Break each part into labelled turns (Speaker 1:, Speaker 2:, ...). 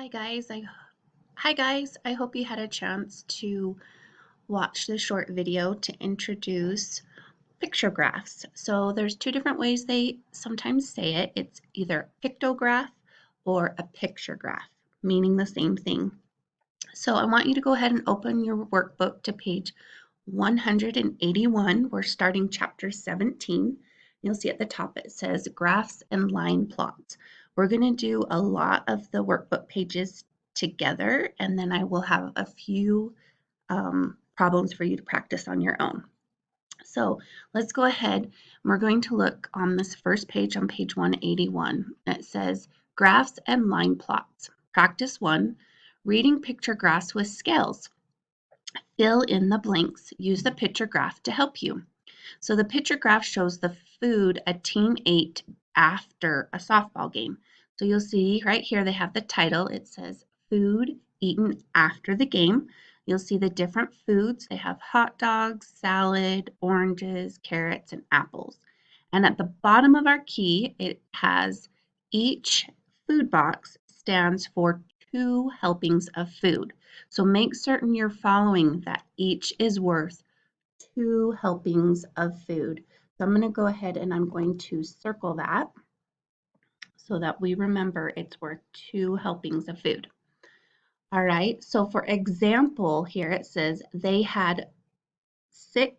Speaker 1: Hi guys, I hope you had a chance to watch the short video to introduce picture graphs. So there's two different ways they sometimes say it. It's either pictograph or a picture graph, meaning the same thing. So I want you to go ahead and open your workbook to page 181. We're starting chapter 17. You'll see at the top it says graphs and line plots. We're going to do a lot of the workbook pages together, and then I will have a few problems for you to practice on your own. So let's go ahead. We're going to look on this first page on page 181. It says graphs and line plots. Practice 1, reading picture graphs with scales. Fill in the blanks. Use the picture graph to help you. So the picture graph shows the food a team ate after a softball game. So you'll see right here they have the title. It says food eaten after the game. You'll see the different foods. They have hot dogs, salad, oranges, carrots, and apples. And at the bottom of our key, it has each food box stands for 2 helpings of food. So make certain you're following that each is worth 2 helpings of food. So I'm going to go ahead and I'm going to circle that so that we remember it's worth 2 helpings of food. All right, so for example, here it says they had 6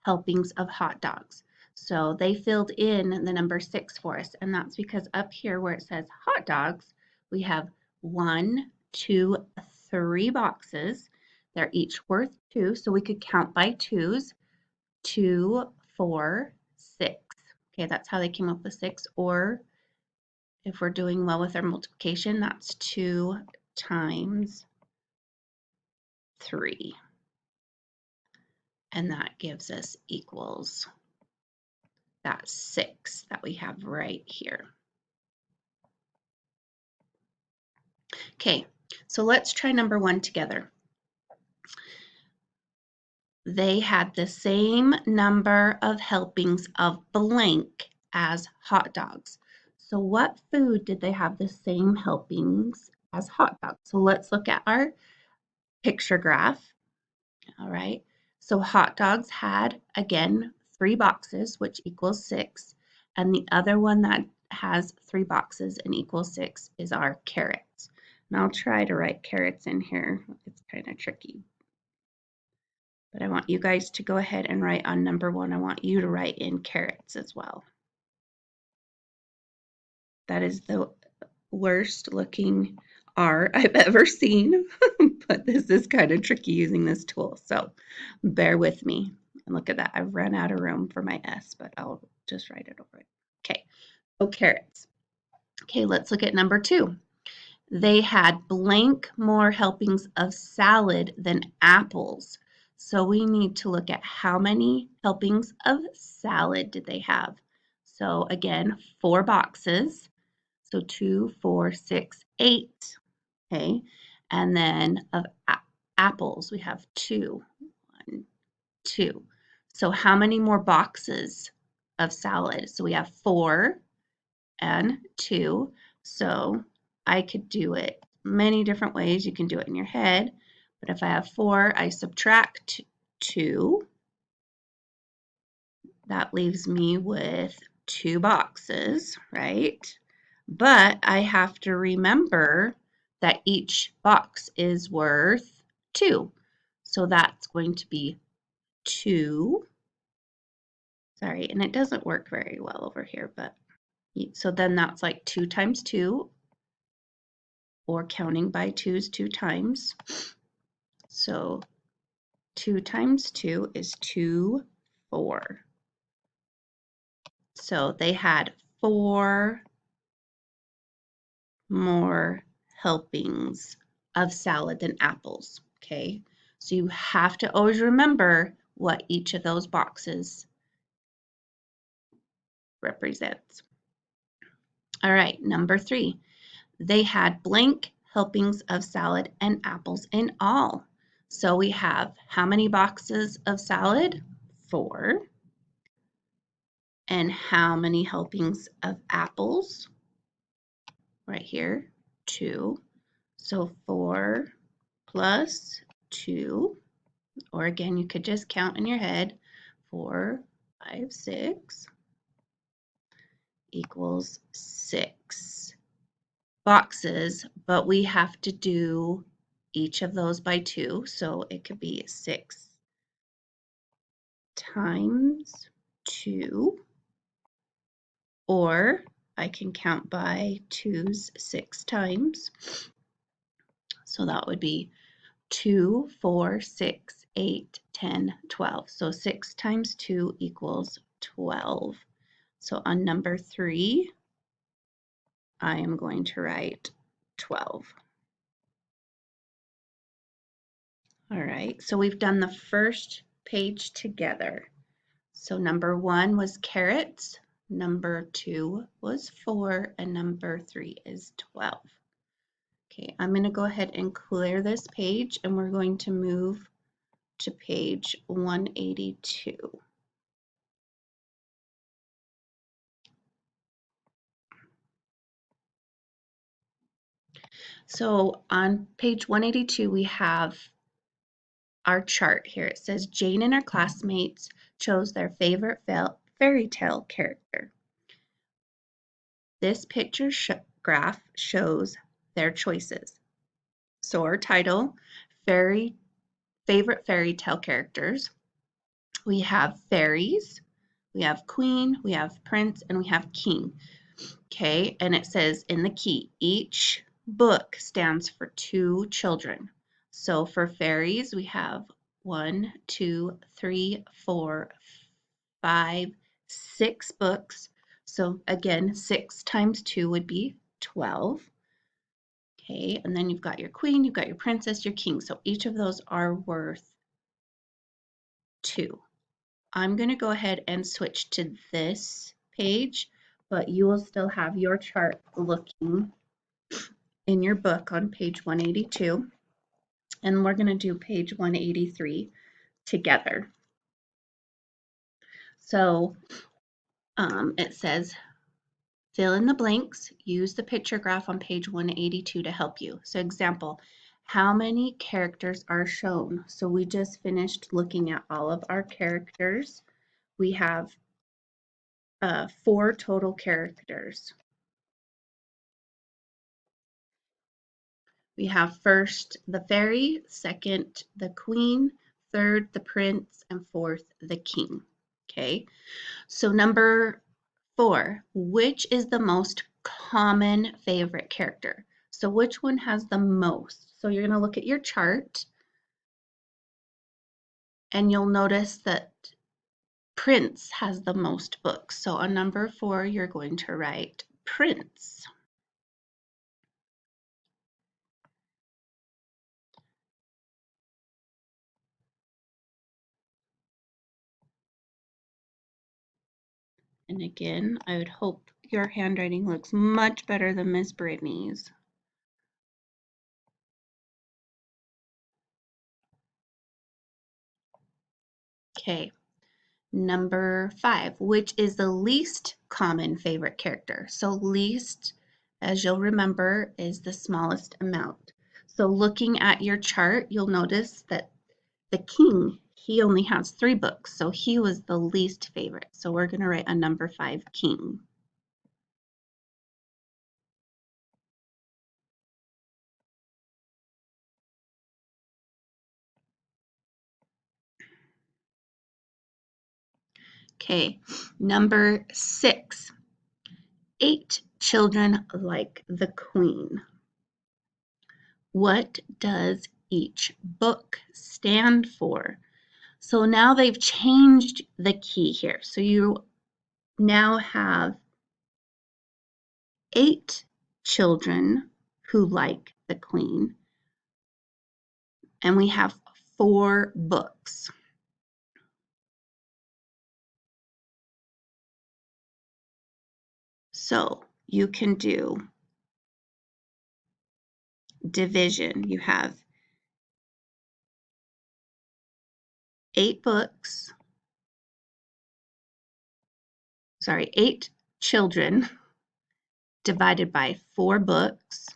Speaker 1: helpings of hot dogs. So they filled in the number 6 for us, and that's because up here where it says hot dogs, we have 1, 2, 3 boxes. They're each worth 2, so we could count by twos. 2, 4, 6. Okay, that's how they came up with 6. Or if we're doing well with our multiplication, that's 2 times 3. And that gives us equals that 6 that we have right here. Okay, so let's try number 1 together. They had the same number of helpings of blank as hot dogs. So what food did they have the same helpings as hot dogs? So let's look at our picture graph. All right. So hot dogs had, again, 3 boxes, which equals 6. And the other one that has 3 boxes and equals 6 is our carrots. And I'll try to write carrots in here. It's kind of tricky. But I want you guys to go ahead and write on number 1. I want you to write in carrots as well. That is the worst looking R I've ever seen, but this is kind of tricky using this tool. So bear with me. And look at that. I've run out of room for my S, but I'll just write it over it. Okay, so carrots. Okay, let's look at number 2. They had blank more helpings of salad than apples. So we need to look at how many helpings of salad did they have. So again, 4 boxes. So 2, 4, 6, 8. Okay. And then of apples, we have 2. 1, 2. So how many more boxes of salad? So we have 4 and 2. So I could do it many different ways. You can do it in your head. But if I have 4, I subtract 2. That leaves me with 2 boxes, right? But I have to remember that each box is worth 2. So that's going to be 2. Sorry, and it doesn't work very well over here, but so then that's like 2 times 2, or counting by 2's 2 times. So 2 times 2 is 2, 4. So they had 4 more helpings of salad than apples, okay? So you have to always remember what each of those boxes represents. All right, number 3. They had blank helpings of salad and apples in all. So we have how many boxes of salad? 4. And how many helpings of apples? Right here, 2. So 4 plus 2, or again, you could just count in your head, 4, 5, 6 equals 6 boxes, but we have to do each of those by 2, so it could be 6 times 2, or I can count by 2's 6 times. So that would be 2, 4, 6, 8, 10, 12. So 6 times 2 equals 12. So on number 3, I am going to write 12. All right, so we've done the first page together. So number 1 was carrots, number 2 was 4, and number 3 is 12. Okay, I'm going to go ahead and clear this page, and we're going to move to page 182. So on page 182, we have our chart here. It says Jane and her classmates chose their favorite fairy tale character. This picture graph shows their choices. So our title, favorite fairy tale characters. We have fairies, we have queen, we have prince, and we have king. Okay, and it says in the key, each book stands for 2 children. So for fairies, we have 1, 2, 3, 4, 5, 6 books. So again, 6 times 2 would be 12. Okay, and then you've got your queen, you've got your princess, your king. So each of those are worth 2. I'm going to go ahead and switch to this page, but you will still have your chart looking in your book on page 182, and we're going to do page 183 together. So it says, fill in the blanks, use the picture graph on page 182 to help you. So example, how many characters are shown? So we just finished looking at all of our characters. We have 4 total characters. We have first the fairy, second the queen, third the prince, and fourth the king. Okay, so number 4, which is the most common favorite character? So which one has the most? So you're going to look at your chart and you'll notice that Prince has the most books. So on number 4, you're going to write Prince. And again, I would hope your handwriting looks much better than Miss Brittany's. Okay, number 5, which is the least common favorite character? So least, as you'll remember, is the smallest amount. So looking at your chart, you'll notice that the king, he only has 3 books, so he was the least favorite. So we're going to write a number 5 king. Okay, number 6. 8 children like the queen. What does each book stand for? So now they've changed the key here. So you now have 8 children who like the queen, and we have 4 books. So you can do division. You have 8 books, 8 children divided by 4 books.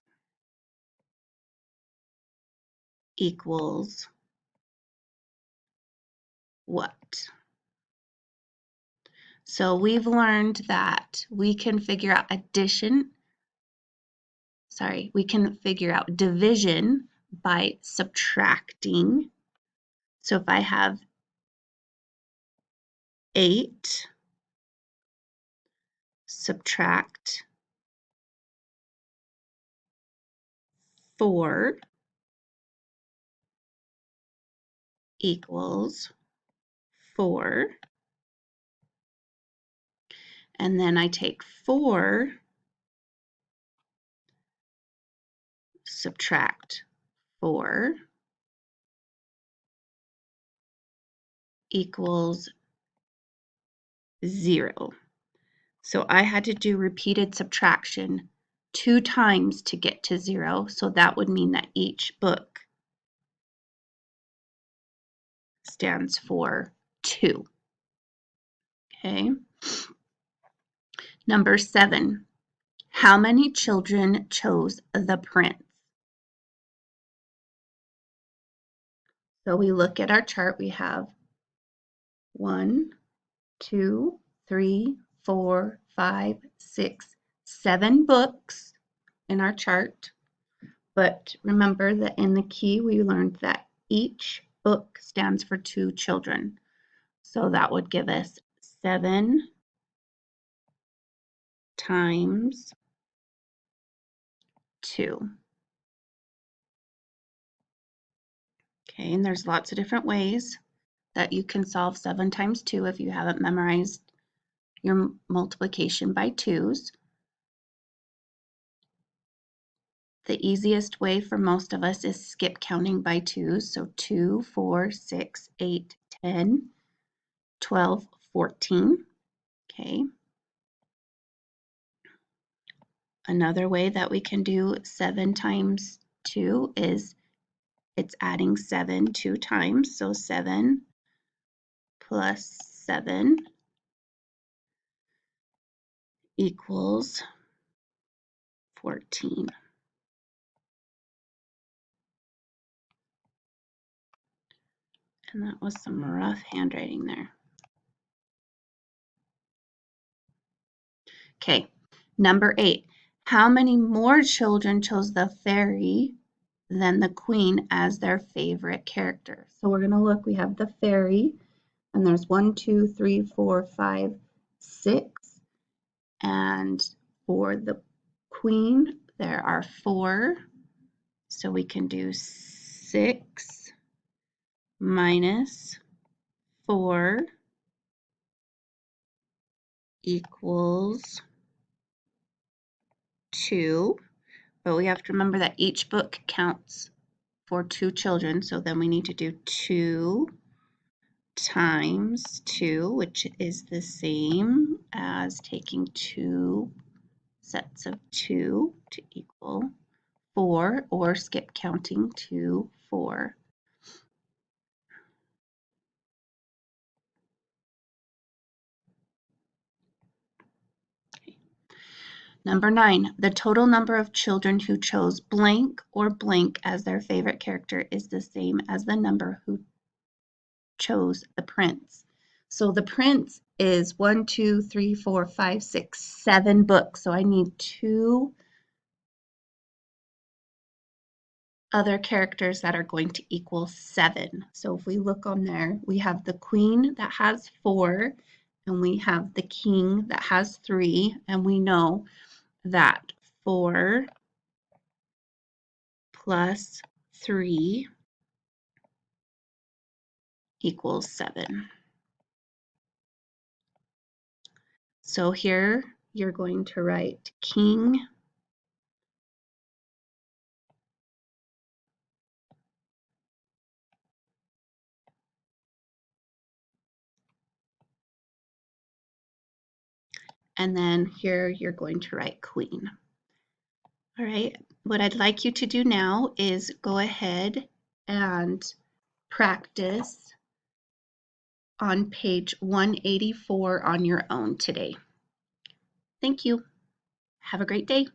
Speaker 1: equals what? So we've learned that we can figure out we can figure out division by subtracting. So if I have 8 subtract 4 equals 4. And then I take 4 subtract 4 equals 0. So I had to do repeated subtraction 2 times to get to 0. So that would mean that each book stands for 2. Okay. Number 7. How many children chose the prince? So we look at our chart. We have 1, 2, 3, 4, 5, 6, 7 books in our chart. But remember that in the key, we learned that each book stands for 2 children. So that would give us 7 times 2. Okay, and there's lots of different ways that you can solve 7 times 2 if you haven't memorized your multiplication by 2's. The easiest way for most of us is skip counting by 2's. So 2, 4, 6, 8, 10, 12, 14. Okay. Another way that we can do 7 times 2 is it's adding 7 2 times. So 7 plus 7 equals 14. And that was some rough handwriting there. Okay, number 8. How many more children chose the fairy than the queen as their favorite character? So we're going to look. We have the fairy, and there's 1, 2, 3, 4, 5, 6. And for the queen, there are 4. So we can do 6 minus 4 equals 2. But we have to remember that each book counts for 2 children. So then we need to do 2 times 2, which is the same as taking 2 sets of 2 to equal 4, or skip counting to 4. Okay. Number 9, the total number of children who chose blank or blank as their favorite character is the same as the number who chose the prince. So the prince is 1, 2, 3, 4, 5, 6, 7 books. So I need 2 other characters that are going to equal 7. So if we look on there, we have the queen that has 4, and we have the king that has 3, and we know that 4 plus 3 equals 7. So here you're going to write king and then here you're going to write queen. All right, what I'd like you to do now is go ahead and practice on page 184 on your own today. Thank you. Have a great day.